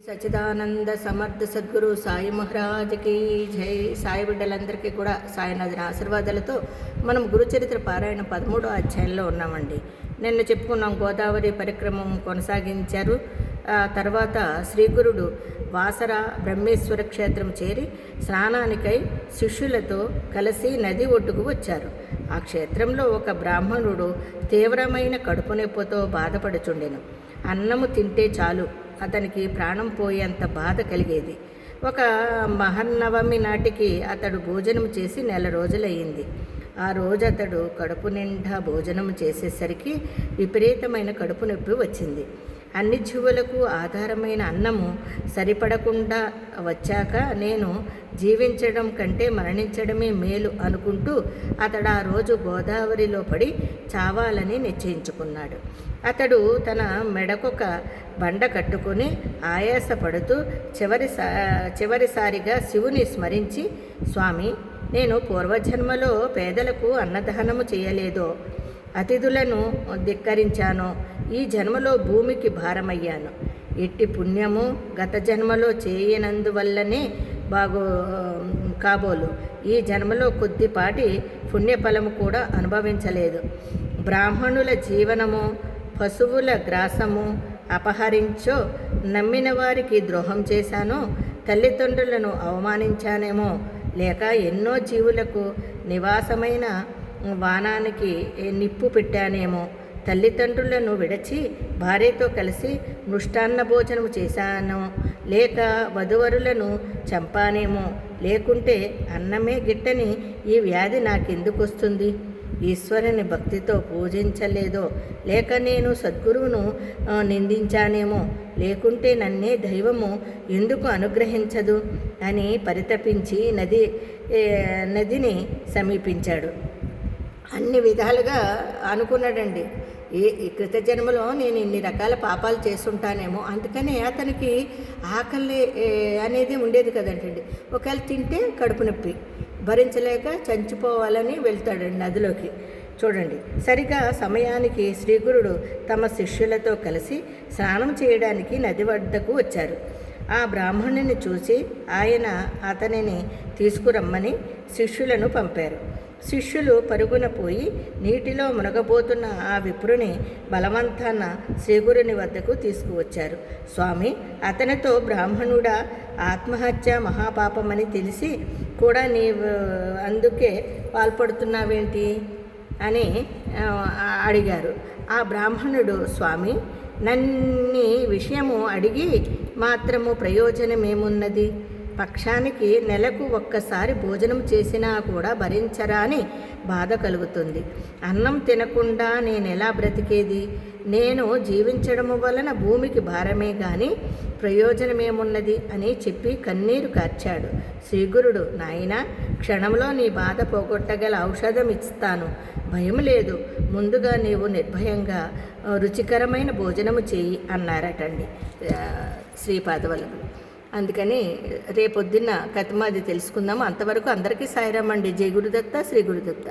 సచిదానంద సమర్థ సద్గురు సాయి మహారాజ్కి జై. సాయి బిడ్డలందరికీ కూడా సాయినాథుని ఆశీర్వాదాలతో మనం గురుచరిత్ర పారాయణ 13వ అధ్యాయంలో ఉన్నామండి. నిన్న చెప్పుకున్నాం, గోదావరి పరిక్రమం కొనసాగించారు. తర్వాత శ్రీగురుడు వాసర బ్రహ్మేశ్వర క్షేత్రం చేరి స్నానానికై శిష్యులతో కలిసి నది ఒడ్డుకు వచ్చారు. ఆ క్షేత్రంలో ఒక బ్రాహ్మణుడు తీవ్రమైన కడుపు నొప్పితో బాధపడుచుండెను. అన్నము తింటే చాలు అతనికి ప్రాణం పోయేంత బాధ కలిగేది. ఒక మహన్నవమి నాటికి అతడు భోజనం చేసి 1 రోజులయ్యింది. ఆ రోజు అతడు కడుపు నిండా భోజనం చేసేసరికి విపరీతమైన కడుపు నొప్పి వచ్చింది. అన్ని జీవులకు ఆధారమైన అన్నము సరిపడకుండా వచ్చాక నేను జీవించడం కంటే మరణించడమే మేలు అనుకుంటూ అతడు ఆ రోజు గోదావరిలో పడి చావాలని నిశ్చయించుకున్నాడు. అతడు తన మెడకొక బండ కట్టుకొని ఆయాసపడుతూ చివరిసారిగా శివుని స్మరించి, స్వామి, నేను పూర్వజన్మలో పేదలకు అన్నదానము చేయలేదో, అతిథులను ధిక్కరించానో, ఈ జన్మలో భూమికి భారమయ్యాను. ఎట్టి పుణ్యము గత జన్మలో చేయనందువల్లనే కాబోలు ఈ జన్మలో కొద్దిపాటి పుణ్యఫలము కూడా అనుభవించలేదు. బ్రాహ్మణుల జీవనము, పశువుల గ్రాసము అపహరించో, నమ్మిన వారికి ద్రోహం చేశానో, తల్లిదండ్రులను అవమానించానేమో, లేక ఎన్నో జీవులకు నివాసమైన వానానికి నిప్పు పెట్టానేమో, తల్లిదండ్రులను విడచి భార్యతో కలిసి మృష్టాన్న భోజనం చేశానో, లేక వధువరులను చంపానేమో, లేకుంటే అన్నమే గిట్టని ఈ వ్యాధి నాకెందుకు వస్తుంది? ఈశ్వరుని భక్తితో పూజించలేదో, లేక నేను సద్గురువును నిందించానేమో, లేకుంటే నన్నే దైవము ఎందుకు అనుగ్రహించదు అని పరితపించి నదిని సమీపించాడు. అన్ని విధాలుగా అనుకున్నాడండి. ఈ కృతజన్మలో నేను ఇన్ని రకాల పాపాలు చేస్తుంటానేమో, అందుకని అతనికి ఆకలి అనేది ఉండేది కదంటండి. ఒకవేళ తింటే కడుపు నొప్పి భరించలేక చంచిపోవాలని వెళ్తాడండి నదిలోకి. చూడండి, సరిగా సమయానికి శ్రీగురుడు తమ శిష్యులతో కలిసి స్నానం చేయడానికి నది వద్దకు వచ్చారు. ఆ బ్రాహ్మణుని చూసి ఆయన అతనిని తీసుకురమ్మని శిష్యులను పంపారు. శిష్యులు పరుగున పోయి నీటిలో మునగబోతున్న ఆ విప్రుని బలవంతాన శ్రీగురుని వద్దకు తీసుకువచ్చారు. స్వామి, అతనితో బ్రాహ్మణుడా, ఆత్మహత్య మహాపాపమని తెలిసి కూడా నీవు అందుకే పాల్పడుతున్నావేంటి అని అడిగారు. ఆ బ్రాహ్మణుడు, స్వామి, నన్ని విషయము అడిగి మాత్రము ప్రయోజనమేమున్నది? పక్షానికి నెలకు ఒక్కసారి భోజనం చేసినా కూడా భరించరాని బాధ కలుగుతుంది. అన్నం తినకుండా నేనెలా బ్రతికేది? నేను జీవించడము వలన భూమికి భారమే కానీ ప్రయోజనమేమున్నది అని చెప్పి కన్నీరు కార్చాడు. శ్రీగురుడు, నాయనా, క్షణంలో నీ బాధ పోగొట్టగల ఔషధం ఇస్తాను, భయం లేదు. ముందుగా నీవు నిర్భయంగా రుచికరమైన భోజనము చేయి అన్నారటండి శ్రీపాదవల్లభుడు. అందుకని రేపొద్దున్న కథమాది తెలుసుకుందాము. అంతవరకు అందరికీ సాయిరామండి. జై గురుదత్త, శ్రీ గురుదత్త.